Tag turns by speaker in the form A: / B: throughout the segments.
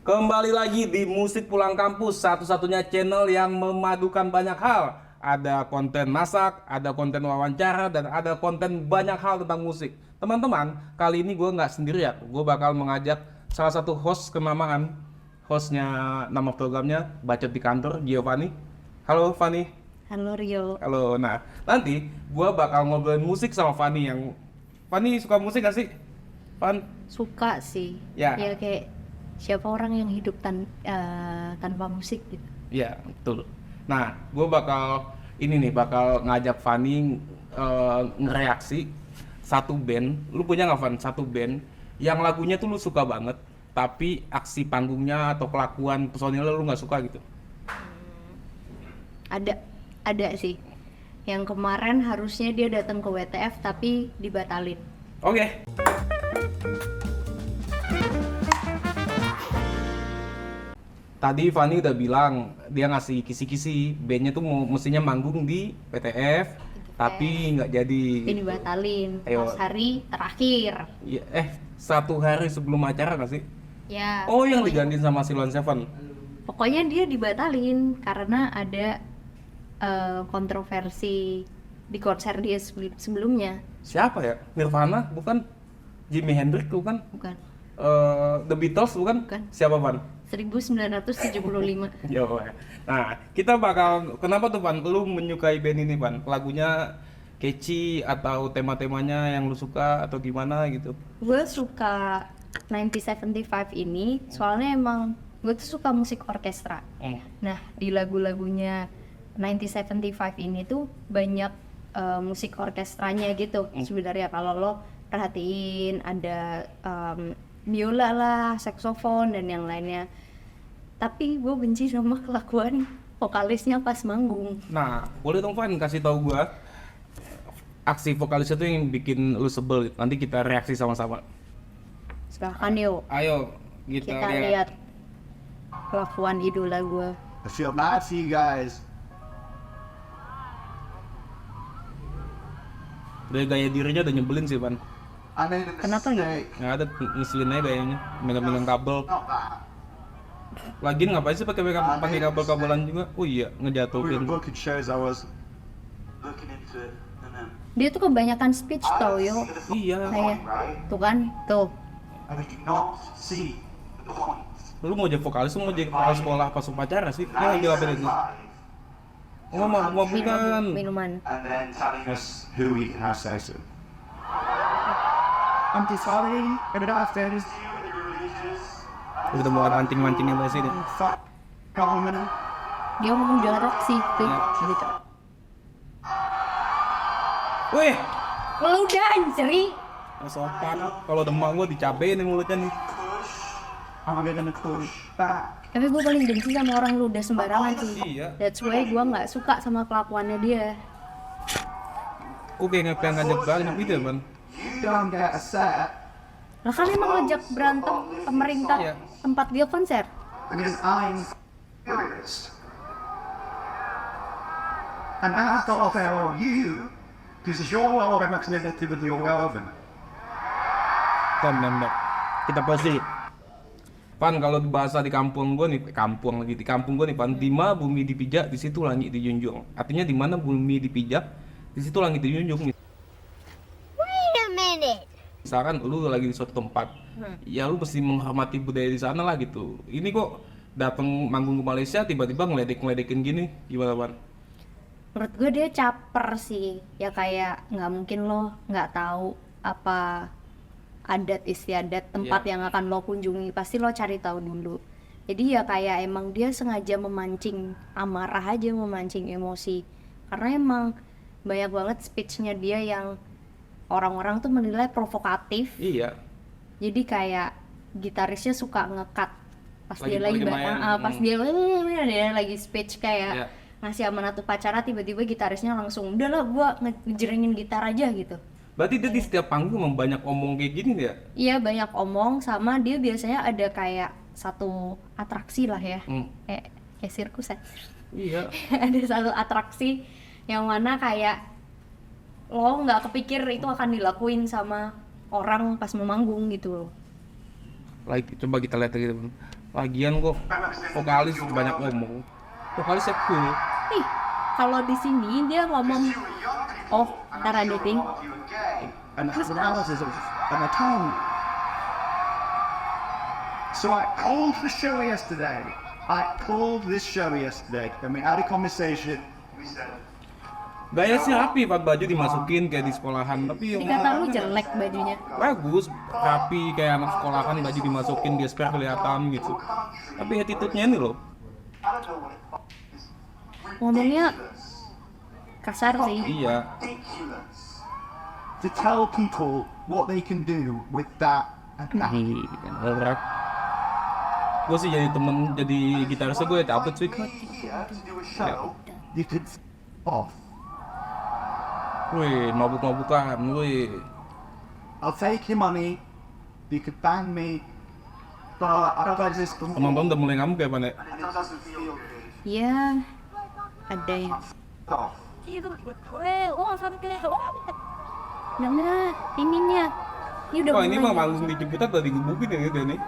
A: Kembali lagi di Musik Pulang Kampus, satu-satunya channel yang memadukan banyak hal. Ada konten masak, ada konten wawancara, dan ada konten banyak hal tentang musik. Teman-teman, kali ini gue nggak sendirian. Gue bakal mengajak salah satu host kenamaan. Hostnya, nama programnya Bacot di Kantor, Giovanni. Halo Fanny.
B: Halo Rio.
A: Halo, nah nanti gue bakal ngobrolin musik sama Fanny yang... Fanny suka musik gak sih? Fan?
B: Suka sih.
A: Ya.
B: Ya kayak siapa orang yang hidup tanpa musik gitu.
A: Iya, betul. Nah, gue bakal ngajak Fanny ngereaksi satu band. Lu punya nggak, Van? Satu band yang lagunya tuh lu suka banget, tapi aksi panggungnya atau kelakuan personilnya lu nggak suka gitu.
B: Ada sih. Yang kemarin harusnya dia datang ke WTF tapi dibatalin.
A: Oke. Tadi Fanny udah bilang dia ngasih kisi-kisi bandnya tuh mestinya manggung di PTF, tapi nggak jadi.
B: Ini dibatalin
A: Ayo.
B: pas hari terakhir.
A: Ya, satu hari sebelum acara nggak sih?
B: Ya.
A: Oh, yang digantiin sama Silon Seven.
B: Pokoknya dia dibatalin karena ada kontroversi di konser dia sebelumnya.
A: Siapa ya? Nirvana bukan? Jimi Hendrix bukan?
B: Bukan.
A: The Beatles bukan?
B: Bukan.
A: Siapa, Van?
B: 1975.
A: Yo. Nah, kenapa tuh, Van? Lu menyukai band ini, Van? Lagunya catchy atau tema-temanya yang lu suka atau gimana gitu?
B: Gue suka 1975 ini soalnya emang gue tuh suka musik orkestra. Nah, di lagu-lagunya 1975 ini tuh banyak musik orkestranya gitu. Sebenarnya kalau lo perhatiin ada biola lah, saksofon dan yang lainnya. Tapi gue benci sama kelakuan vokalisnya pas manggung.
A: Nah, boleh dong, Van, kasih tahu gua aksi vokalisnya tuh yang bikin lu sebel. Nanti kita reaksi sama-sama.
B: Silahkan yuk,
A: Ayo,
B: kita lihat kelakuan idola gue.
C: I feel bad for you guys.
A: Dari gaya dirinya udah nyebelin sih, Van.
C: I made a
B: Kenapa nggak?
C: mistake.
A: Nggak ada, ngeselin aja gayanya, megang-megang kabel.
C: Not that.
A: Lagian ngapain sih pakai kabel-kabelan juga? Oh iya,
C: We were
A: ngejatuhin.
C: booking shows. I was looking into it, and then
B: Dia tuh kebanyakan speech tau yo.
A: Iya.
B: Kayak tuh kan, tuh.
C: I did not see the point.
A: Lu mau jadi vokalis, lu mau jadi kepala sekolah pas upacara sih? Dia lagi apa itu? Oh, mau bukan.
B: Minuman.
C: And then telling us who we can have sex with. I'm deciding in the after.
A: Udah mau mancing-mancingnya bahas ini.
C: Fuck. Common.
B: Dia ngomong jorok sih tuh.
A: Ya.
B: Gitu.
A: Wih,
B: Lu udah anjri.
A: nggak sopan. Kalau demak gua dicabein nih mulutnya nih.
C: I'm gonna push back.
B: Tapi gue paling benci sama orang lu udah sembarangan sih.
A: Iya.
B: That's why gue nggak suka sama kelakuannya dia.
A: Kok kayak pengen ngajak banyak gitu ya, Ban?
C: You don't get a set
B: Lah kan emang ngajak berantem pemerintah
A: Iya.
B: tempat dia konser.
C: because I'm furious. And I thought about you because you're well representative of your relevant.
A: Bentar. Kita pasti. Pan, kalau bahasa di kampung gue nih, di kampung gue nih, Pan, di mana bumi dipijak, di situ langit dijunjung. Artinya di mana bumi dipijak, di situ langit dijunjung.
D: Wait a minute.
A: Misalkan lu lagi di suatu tempat, ya lu mesti menghormati budaya di sana lah gitu. Ini kok datang manggung ke Malaysia tiba-tiba ngeledek-ngeledekin gini, gimana, Pan?
B: Menurut gue dia caper sih. Ya kayak nggak mungkin lo nggak tahu apa adat istiadat tempat
A: Iya.
B: yang akan lo kunjungi, pasti lo cari tahu dulu. Jadi ya kayak emang dia sengaja memancing amarah aja, memancing emosi. Karena emang banyak banget speechnya dia yang orang-orang tuh menilai provokatif.
A: Iya.
B: Jadi kayak gitarisnya suka nge-cut pas
A: Lagi-
B: dia lagi
A: lagi main,
B: pas dia lagi speech kayak
A: Iya.
B: ngasih amanat upacara, tiba-tiba gitarisnya langsung udahlah gua ngejeringin gitar aja gitu.
A: Berarti dia di setiap panggung memang banyak omong kayak gini ya?
B: Iya, banyak omong, sama dia biasanya ada kayak satu atraksi lah ya. Kayak sirkus ya.
A: Iya.
B: Ada satu atraksi yang mana kayak lo nggak kepikir itu akan dilakuin sama orang pas mau manggung gitu loh.
A: Coba kita lihat lagi, Lagian kok vokalis banyak ngomong. Vokalisnya cool.
B: Nih, kalau di sini dia ngomong, oh, ntar ada ting.
C: And as analysis of an account. So I called the show yesterday. And we had a conversation. We said,
A: Gaya sih rapi, Pak, baju dimasukin kayak di sekolahan, tapi
B: Dikata lu jelek bajunya.
A: bagus, rapi kayak anak sekolahan, baju dimasukin gesper kelihatan gitu. Tapi attitude-nya ini loh.
B: Ngomongnya kasar sih.
A: Iya.
C: to tell people what they can do with that.
A: Gue sih jadi temen, jadi gitarisnya gue dapet sih.
C: So you could off.
A: Wih, mabuk-mabukan, wih.
C: I'll take your money. You could bang me. But I don't like this.
A: Teman-teman udah mulai ngamuk ya, Pan ya?
B: Ya, ada yang.
C: Off.
B: Nah, ininya. Ini udah
A: Oh, ini mah
B: mulai.
A: langsung dijemput atau digebukin ya gitu nih.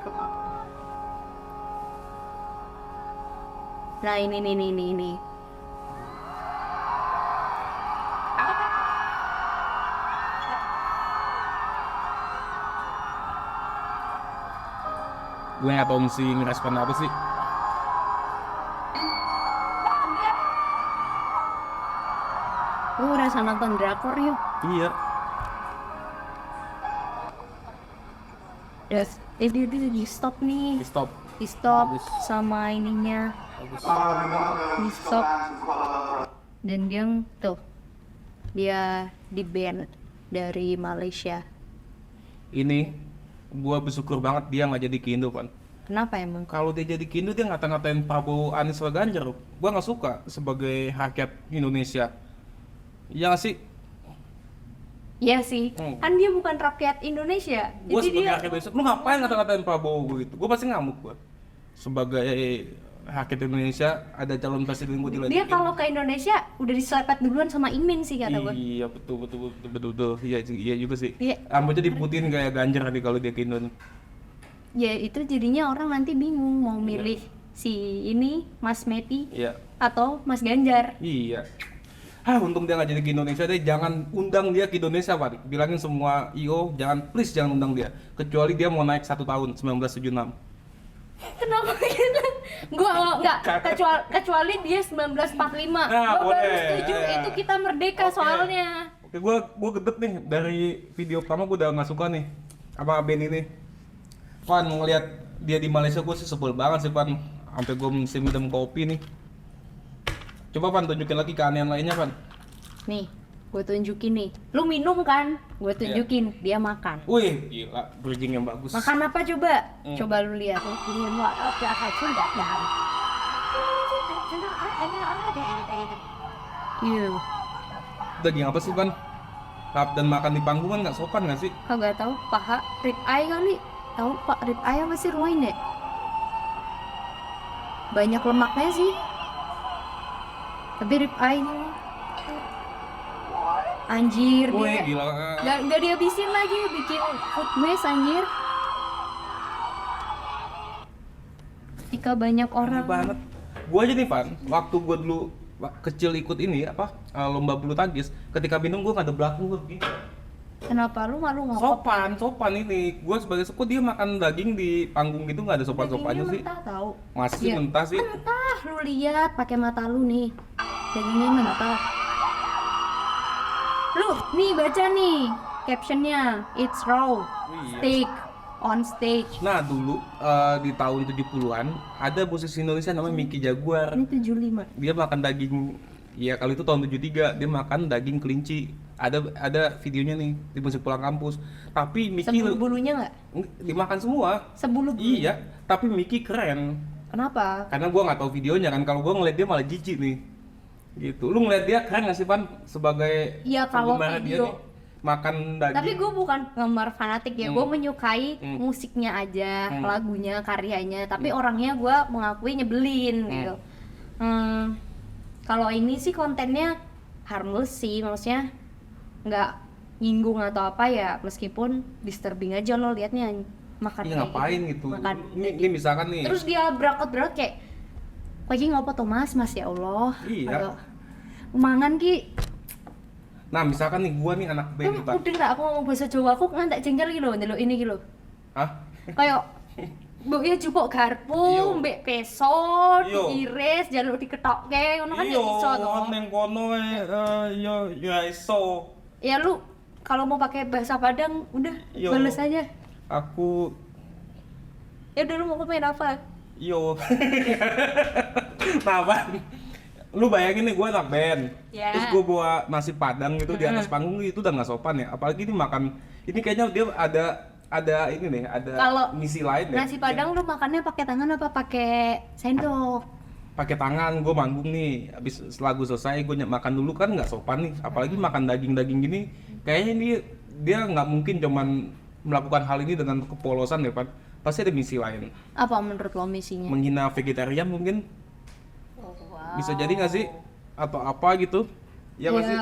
B: Nah, ini.
A: Gue nggak tahu mesti ngerespon apa sih.
B: Lu ngerasa nonton drakor yuk.
A: Iya.
B: Terus, dia di stop nih.
A: Stop.
B: Di stop
A: Bagus.
B: sama ininya. Di stop. Dan dia tuh, dia di ban dari Malaysia.
A: Ini, gue bersyukur banget dia nggak jadi ke Indo, Pan.
B: Kenapa emang?
A: Kalau dia jadi ke Indo, dia ngata-ngatain Prabowo, Anies, sama Ganjar. Gue nggak suka sebagai rakyat Indonesia. Iya nggak sih?
B: Iya sih, kan dia bukan rakyat Indonesia.
A: Gue
B: Jadi
A: sebagai
B: dia
A: rakyat Indonesia, lu ngapain ngata-ngatain Prabowo gitu? Gue pasti ngamuk gue. Sebagai rakyat Indonesia, ada calon presiden gue dilanjutin.
B: dia kalau ke Indonesia udah diselepet duluan sama Imin sih kata gue.
A: Iya betul. Iya juga sih.
B: Iya.
A: Rambutnya diputin kayak Ganjar nih kalau dia ke Indo.
B: Ya itu jadinya orang nanti bingung mau milih si ini Mas Meti
A: Iya.
B: atau Mas Ganjar.
A: Iya. Untung dia nggak jadi ke Indonesia deh. Jangan undang dia ke Indonesia, Pak. Bilangin semua IO, please jangan undang dia. Kecuali dia mau naik 1 tahun, 1976.
B: Kenapa gitu? Gua enggak kecuali dia 1945.
A: Nah,
B: Gua baru
A: boleh.
B: setuju itu kita merdeka
A: Oke.
B: soalnya.
A: Oke, gua gedek nih dari video pertama, gua udah nggak suka nih sama band ini. Pan, ngeliat dia di Malaysia gua sih sebel banget sih, Pan. Sampai gua mesti minum kopi nih. Coba Pan tunjukin lagi keanehan lainnya, Pan.
B: Nih, gue tunjukin nih. Lu minum kan? Gue tunjukin dia makan.
A: Wih, gila, bridging yang bagus.
B: Makan apa coba?
A: Hmm.
B: Coba lu lihat. Iya,
A: Daging apa sih, Pan? Rap dan makan di panggung kan nggak sopan nggak sih?
B: kagak tahu paha rib eye kali. Tahu Pak rib eye apa sih ruin ya? Banyak lemaknya sih. Tapi rib eye anjir
A: Wih,
B: dia.
A: gila.
B: Gak dihabisin lagi, bikin food waste anjir. Jika banyak
A: Aneh
B: orang
A: banget. Gua aja nih, Pan, waktu gua dulu kecil ikut ini lomba bulu tangkis, ketika minum gua nggak ada belakang gua begini.
B: kenapa lu malu ngokok?
A: Sopan ini. Gua sebagai suku dia makan daging di panggung gitu nggak ada sopan-sopannya
B: Dagingnya
A: sih.
B: mentah tahu.
A: Masih
B: Iya.
A: mentah sih.
B: Mentah, lu lihat pakai mata lu nih. Dagingnya mentah. Lu nih baca nih captionnya, it's raw
A: Iya.
B: steak on stage.
A: Nah dulu di tahun 70-an ada musisi Indonesia namanya Mickey Jaguar.
B: Ini 75.
A: Dia makan daging, ya kali itu tahun 73, dia makan daging kelinci. Ada videonya nih di musik pulang kampus. Tapi Mickey
B: Sebulu bulunya nggak?
A: dimakan semua.
B: Sebulu bulu.
A: Iya, tapi Mickey keren.
B: Kenapa?
A: Karena gua nggak tahu videonya kan, kalau gua ngeliat dia malah jijik nih. Gitu. Lu ngeliat dia keren nggak sih, Pan? Sebagai
B: Iya, kalau
A: penggemar dia
B: video.
A: nih, makan daging.
B: Tapi gue bukan penggemar fanatik ya, gue menyukai
A: Hmm.
B: musiknya aja,
A: Hmm.
B: lagunya, karyanya. Tapi orangnya gue mengakui nyebelin gitu. Kalau ini sih kontennya harmless sih, maksudnya nggak nyinggung atau apa ya, meskipun disturbing aja lo liatnya. makan
A: Iya
B: kayak
A: ngapain gitu.
B: makan
A: Ini misalkan nih.
B: terus dia berangkat kayak lagi ngopo tuh mas ya Allah.
A: Iya.
B: Ayo. Mangan ki
A: Nah misalkan nih gua nih anak band Tan.
B: udah lah aku ngomong bahasa Jawa aku ngantek jengkel gitu loh ini gitu
A: Hah?
B: kayak mbok ya jupuk garpu
A: Iya.
B: mbek peso
A: Iya.
B: diiris jaluk diketokke ngono kan ya
A: Iya,
B: iso toh.
A: neng kono yo iso.
B: Ya lu kalau mau pakai bahasa Padang udah
A: Iya.
B: bales aja.
A: Aku
B: Ya udah lu mau komen apa?
A: yo. Nah, Bang. Lu bayangin nih gue anak band.
B: Ya.
A: Terus gue bawa nasi padang gitu di atas panggung itu udah nggak sopan ya. Apalagi ini makan ini kayaknya dia ada ini nih, ada
B: Kalau
A: misi lain ya.
B: Nasi Padang lu makannya pakai tangan apa pakai sendok?
A: Pakai tangan, gue manggung nih. Habis lagu selesai gue makan dulu kan nggak sopan nih. Apalagi makan daging-daging gini, kayaknya dia nggak mungkin cuman melakukan hal ini dengan kepolosan ya, Pan. Pasti ada misi lain.
B: Apa menurut lo misinya?
A: Menghina vegetarian mungkin.
B: Oh, wow.
A: Bisa jadi nggak sih? Atau apa gitu? Ya, nggak sih?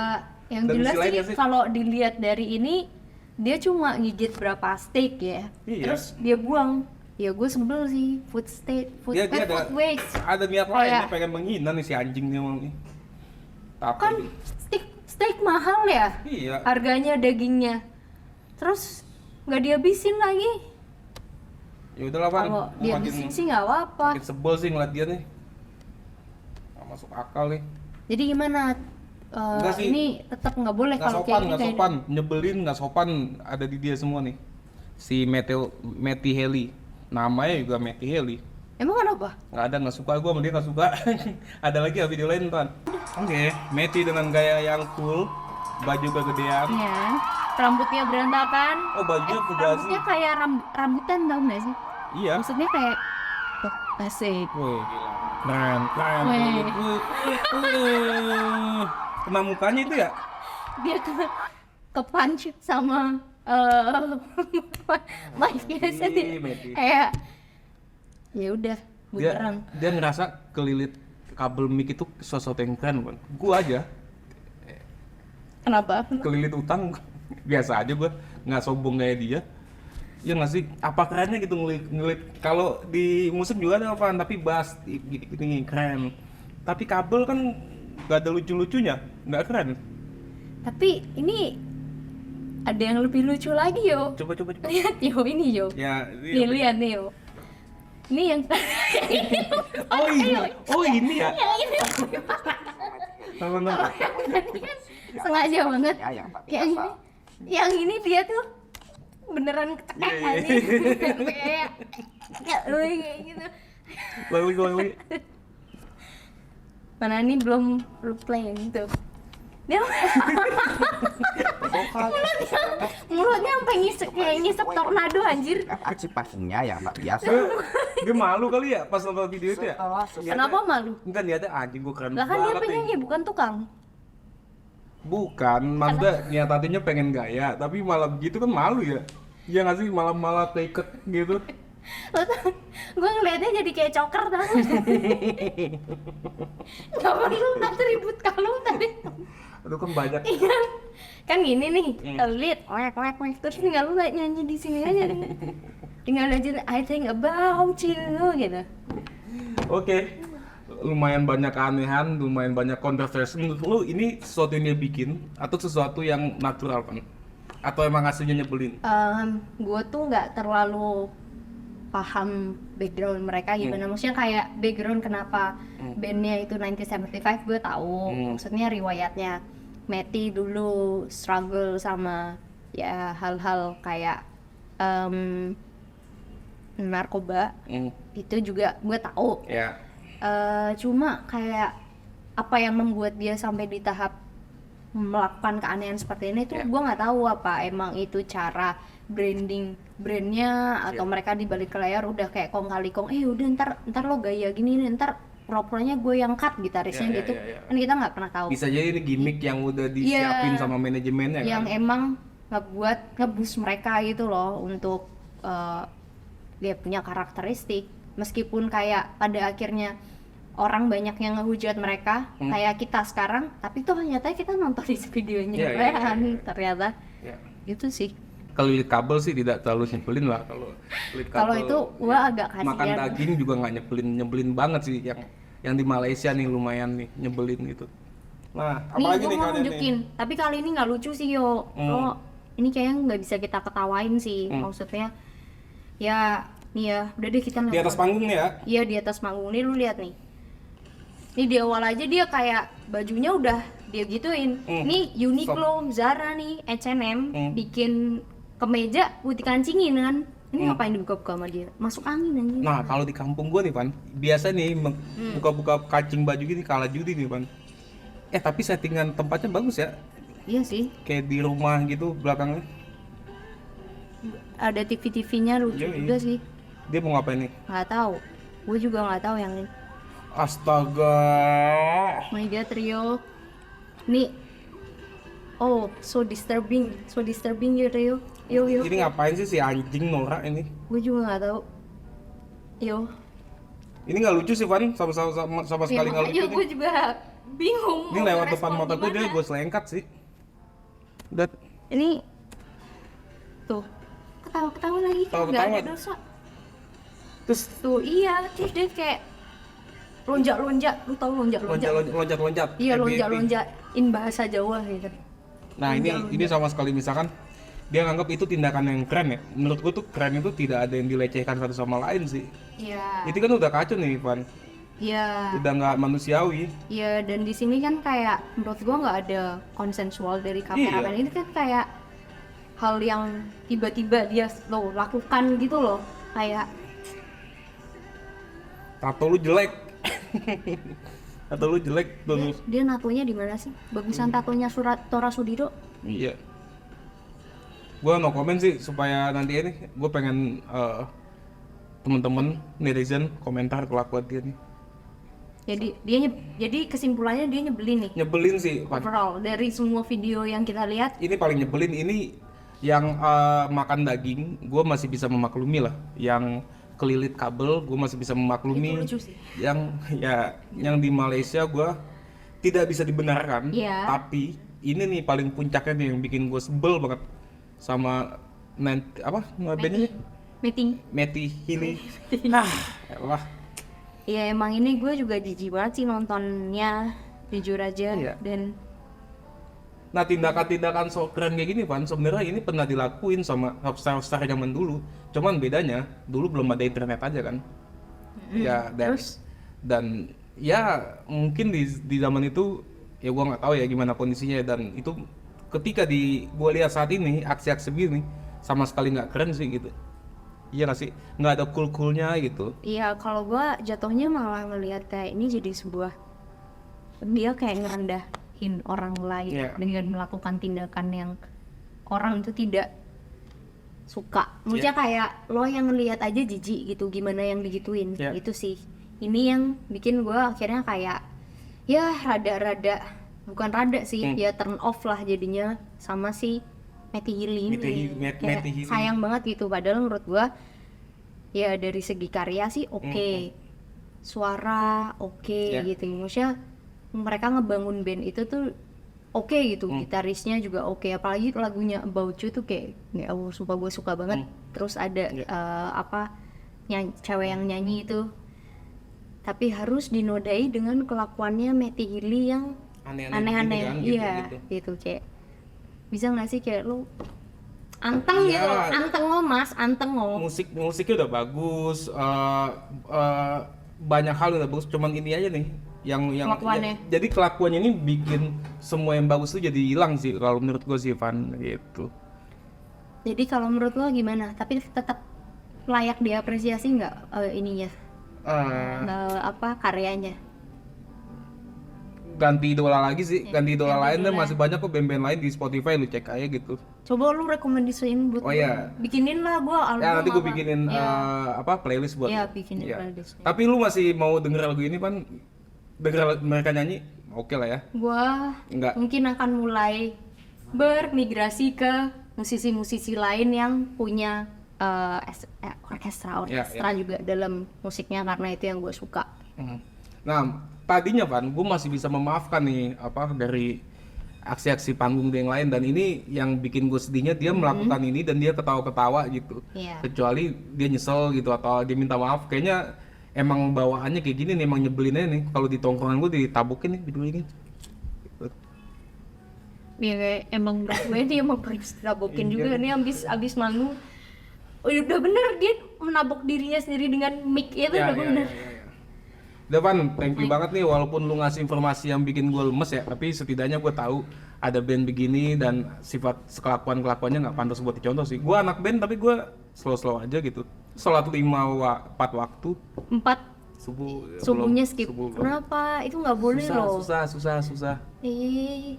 B: Yang
A: Dan
B: jelas
A: misi lain
B: sih
A: nggak sih?
B: kalau dilihat dari ini dia cuma gigit berapa steak ya.
A: Iya.
B: Terus dia buang. Ya gue sebel sih food
A: Dia ada
B: food waste.
A: ada niat lain,
B: Kayak-
A: dia pengen menghina nih si anjing nih emang nih. Tapi
B: Kan steak mahal ya.
A: iya.
B: Harganya dagingnya. Terus nggak dihabisin lagi.
A: Ya udahlah, Pan.
B: Kalau
A: Gua
B: dihabisin sih nggak apa-apa.
A: makin sebel sih ngeliat dia nih. Nggak masuk akal nih.
B: Jadi gimana?
A: Enggak sih.
B: Ini tetap nggak boleh
A: Nggak
B: kalau
A: sopan,
B: kayak
A: nggak
B: gini.
A: sopan, nyebelin, nggak sopan ada di dia semua nih. Si Matty Haley, namanya juga Matty Haley.
B: Emang kenapa?
A: Nggak suka gue sama dia nggak suka. Ada lagi ya video lain, Tan. Oke, Matty dengan gaya yang cool, baju kegedean.
B: Iya. Rambutnya berantakan.
A: Oh, bajunya fugasi.
B: Rambutnya kayak rambutan tau nggak sih?
A: Iya.
B: Maksudnya kayak asik.
A: Wih, gila. Keren.
B: Wih.
A: Wih. Kena mukanya itu ya?
B: Dia ke punch sama Mike biasa
A: Ih, Matty.
B: kayak ya udah
A: Dia,
B: bumerang.
A: dia ngerasa kelilit kabel mic itu sesuatu yang keren, Bang. Gua aja
B: Kenapa?
A: kelilit utang biasa aja gua, nggak sombong kayak dia. Ya nggak sih, apa kerennya gitu ngelit kalau di musik juga ada apa, tapi bass ini keren. Tapi kabel kan nggak ada lucu-lucunya, nggak keren.
B: Tapi ini ada yang lebih lucu lagi yo.
A: Coba.
B: Lihat yo ini yo.
A: Ya,
B: Nih lihat nih yo. Ini yang
A: oh ini ya.
B: yang ini
A: Teman-teman.
B: sengaja banget.
E: Ya, yang tak
B: Yang ini, yang ini dia tuh beneran ketekek
A: Iya, iya.
B: aja. Kayak gitu.
A: Lalu.
B: Mana ini belum play yang itu. Dia mulutnya sampai ngisep tornado anjir.
E: Antisipasinya ya mbak biasa.
A: Dia malu kali ya pas nonton video itu ya?
B: Kenapa malu?
A: Enggak, niatnya anjing gua keren
B: Lah kan dia
A: banget
B: penyanyi
A: nih.
B: bukan tukang.
A: Bukan, maksudnya niat hatinya pengen gaya, tapi malah begitu kan malu ya. Iya nggak sih, malah keiket gitu.
B: Gue ngeliatnya jadi kayak coker tau. Gak perlu kan ribut kalung tadi.
A: Aduh kan banyak.
B: Iya. Kan gini nih, lead, wek, terus tinggal lu nyanyi di sini aja. Tinggal aja I think about you gitu.
A: Oke. Lumayan banyak keanehan, lumayan banyak kontroversi. Menurut lu ini sesuatu yang dia bikin atau sesuatu yang natural kan? Atau emang hasilnya nyebelin?
B: Gue tuh nggak terlalu paham background mereka gimana. Maksudnya kayak background kenapa bandnya itu 1975 gue tahu. Maksudnya riwayatnya Matty dulu struggle sama ya hal-hal kayak narkoba. Itu juga gue tahu.
A: Ya.
B: Cuma kayak apa yang membuat dia sampai di tahap melakukan keanehan seperti ini tuh gue nggak tahu apa emang itu cara brandnya atau mereka di balik layar udah kayak kong kali kong udah ntar lo gaya gini nih, ntar pura-puranya gue yang cut gitarisnya gitu. Kan kita nggak pernah tahu
A: Bisa jadi ini gimmick yang udah disiapin sama manajemennya
B: yang
A: kan?
B: emang ngeboost mereka gitu loh untuk dia punya karakteristik, meskipun kayak pada akhirnya orang banyak yang ngehujat mereka kayak kita sekarang, tapi tuh ternyata kita nonton di videonya
A: Iya,
B: ternyata
A: Ya.
B: gitu sih.
A: kelilit kabel sih tidak terlalu nyebelin lah kalau kelilit kabel.
B: Kalau itu gua agak kasihan.
A: Makan daging juga nggak nyebelin banget sih, yang di Malaysia nih lumayan nih nyebelin gitu. Nah,
B: Nih
A: apalagi
B: gue
A: nih
B: mau
A: kalian
B: nunjukin,
A: nih?
B: tapi kali ini nggak lucu sih yo. Oh, ini kayaknya nggak bisa kita ketawain sih. Maksudnya, ya, nih ya, udah deh kita
A: Di atas panggung nih ya.
B: Iya di atas panggung nih, lu lihat nih. Ini di awal aja dia kayak bajunya udah dia gituin. Nih Uniqlo, Zara nih, H&M bikin kemeja putih kancingin kan. Ini ngapain dibuka-buka sama dia? Masuk angin anjing.
A: Nah, kalau di kampung gua nih, Pan, biasa nih buka-buka kancing baju gini kalah judi nih, Pan. Tapi settingan tempatnya bagus ya.
B: Iya sih.
A: Kayak di rumah gitu belakangnya.
B: Ada TV-TV-nya lucu
A: Yoi.
B: juga sih.
A: Dia mau ngapain nih?
B: Nggak tahu. Gue juga nggak tahu yang ini.
A: Astaga.
B: Oh my god, Rio. Nih. Oh, so disturbing ya Rio. Yo.
A: Ini ngapain sih si anjing norak ini?
B: Gue juga nggak tahu. Yo.
A: Ini nggak lucu sih, Van. Sama sekali nggak lucu
B: Gue
A: nih.
B: juga bingung.
A: Ini
B: mau
A: lewat
B: ngerespon
A: depan mataku dia
B: gimana.
A: gue selengkat sih. Dan
B: Ini tuh ketawa lagi kan nggak
A: Ketawa-ketawa.
B: ada dosa.
A: terus
B: Tuh iya, terus dia kayak lonjak-lonjak. Lu tahu lonjak-lonjak?
A: loncat-loncat.
B: Iya
A: happy-happy.
B: lonjak-lonjakin bahasa Jawa gitu.
A: Nah, ini sama sekali misalkan dia nganggap itu tindakan yang keren ya. Menurut gue tuh keren itu tidak ada yang dilecehkan satu sama lain sih.
B: Iya.
A: Itu kan udah kacau nih, Van.
B: Iya.
A: Udah nggak manusiawi.
B: Iya, dan di sini kan kayak menurut gua nggak ada konsensual dari kameramen.
A: Iya.
B: Ini kan kayak hal yang tiba-tiba dia lakukan gitu loh. Kayak
A: Tato lu jelek. Tato lu jelek tuh.
B: dia natonya di mana sih? Bagusan tatonya Tora Sudiro.
A: Iya. Gua no komen sih supaya nanti ini gue pengen temen-temen netizen komentar kelakuan dia nih.
B: Jadi kesimpulannya dia nyebelin nih.
A: Nyebelin sih, Van.
B: Overall dari semua video yang kita lihat,
A: Ini paling nyebelin ini yang makan daging, gue masih bisa memaklumi lah. Yang kelilit kabel, gue masih bisa memaklumi.
B: Itu lucu sih.
A: Yang di Malaysia gue tidak bisa dibenarkan.
B: Iya.
A: Tapi ini nih paling puncaknya nih yang bikin gue sebel banget sama bandnya
B: meeting.
A: Meti Hili. Nah, elah.
B: Ya emang ini gue juga jijik banget sih nontonnya, jujur aja.
A: Iya.
B: Dan
A: Nah, tindakan-tindakan so keren kayak gini, Van, sebenarnya ini pernah dilakuin sama rockstar zaman dulu. Cuman bedanya dulu belum ada internet aja kan. Ya, dan ya mungkin di zaman itu ya gua nggak tahu ya gimana kondisinya, dan itu ketika gua lihat saat ini aksi-aksi begini sama sekali nggak keren sih gitu. Iya nggak sih? Nggak ada cool-coolnya gitu.
B: iya, kalau gue jatuhnya malah melihat kayak ini jadi sebuah, dia kayak ngerendahin orang lain
A: Iya.
B: dengan melakukan tindakan yang orang itu tidak suka. Maksudnya
A: Iya.
B: kayak lo yang ngelihat aja jijik gitu, gimana yang digituin.
A: Iya.
B: Itu sih. Ini yang bikin gue akhirnya kayak ya rada-rada, bukan rada sih, ya turn off lah jadinya sama si Meti Hili ini. Kayak
A: Meti Hili.
B: sayang banget gitu, padahal menurut gue ya dari segi karya sih oke. Suara oke
A: Yeah.
B: gitu. Maksudnya mereka ngebangun band itu tuh oke gitu. Gitarisnya juga oke, apalagi lagunya About You tuh kayak nggak, sumpah gue suka banget. Terus ada cewek yang nyanyi itu, tapi harus dinodai dengan kelakuannya Meti Hili yang aneh-aneh.
A: gini kan,
B: Iya
A: gitu.
B: gitu kayak bisa nggak sih kayak lo anteng
A: Iya.
B: gitu, anteng lo mas, anteng lo.
A: Musiknya udah bagus, banyak hal udah bagus, cuman ini aja nih yang
B: Kelakuannya.
A: jadi kelakuannya ini bikin semua yang bagus tuh jadi hilang sih kalau menurut gue sih, Van, gitu.
B: Jadi kalau menurut lo gimana? Tapi tetap layak diapresiasi nggak ininya, karyanya?
A: Ganti idola lagi sih, ganti idola lain, dan
B: idola.
A: masih banyak kok band-band lain di Spotify, lu cek aja gitu.
B: Coba lu rekomendasiin buat
A: Oh,
B: gua.
A: iya.
B: Bikinin lah gua album.
A: Ya nanti gue
B: apa.
A: bikinin
B: Iya.
A: playlist buat.
B: Iya, bikinin
A: Iya.
B: playlistnya.
A: Tapi lu masih mau denger lagu ini, Pan? Denger mereka nyanyi, oke lah ya.
B: Gua
A: Enggak.
B: mungkin akan mulai bermigrasi ke musisi-musisi lain yang punya orkestra
A: Iya.
B: juga dalam musiknya, karena itu yang gue suka.
A: Nah, tadinya, Van, gue masih bisa memaafkan nih dari aksi-aksi panggung dia yang lain, dan ini yang bikin gue sedihnya dia melakukan ini dan dia ketawa-ketawa gitu.
B: Iya.
A: Kecuali dia nyesel gitu atau dia minta maaf, kayaknya emang bawaannya kayak gini nih, emang nyebelin aja nih. Kalau di tongkrongan gue ditabukin nih video ini.
B: Ya kayak emang gue ini emang harus ditabokin juga nih abis manggung. Oh, udah bener dia menabok dirinya sendiri dengan mic itu udah bener.
A: Udah Van, thank you banget nih, walaupun lu ngasih informasi yang bikin gue lemes ya, tapi setidaknya gue tahu ada band begini dan sifat kelakuannya nggak pantas buat dicontoh sih. Gue anak band tapi gue slow aja gitu. Sholat 4 waktu,
B: 4 subuhnya
A: belum,
B: skip.
A: subuh belum.
B: Kenapa? Itu nggak boleh loh.
A: Susah.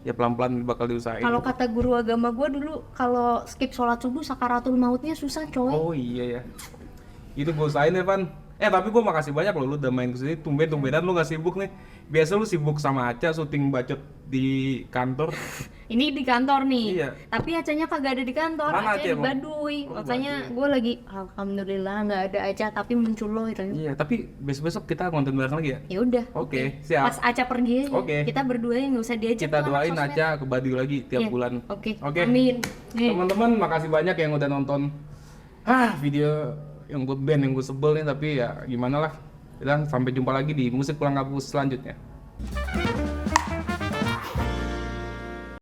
A: Ya pelan-pelan bakal diusahain.
B: Kalau kata guru agama gue dulu, kalau skip sholat subuh sakaratul mautnya susah coy.
A: Oh iya ya. Itu gue usahain ya Van. Tapi gue makasih banyak loh lu udah main kesini. Tumben-tumbenan lu gak sibuk nih. Biasa lu sibuk sama Aca syuting bacot di kantor.
B: Ini di kantor nih.
A: Iya.
B: Tapi Acanya kagak ada di kantor.
A: Mana
B: Acanya
A: Aca
B: di
A: emang?
B: Baduy.
A: Oh,
B: Makanya gue lagi alhamdulillah nggak ada Aca tapi muncul lo itu.
A: Iya, tapi besok kita konten bareng lagi ya.
B: Ya udah.
A: Oke, siap.
B: Pas Aca pergi aja.
A: Oke.
B: Kita berdua yang nggak usah diajak.
A: Kita
B: tuh anak
A: doain
B: sosmed.
A: Aca ke Baduy lagi tiap
B: Iya.
A: bulan.
B: Oke.
A: Oke.
B: Amin. Nih.
A: Teman-teman, makasih banyak yang udah nonton video yang gue band yang gue sebel nih, tapi ya gimana lah. Dan sampai jumpa lagi di Musik Pulang Kampus selanjutnya.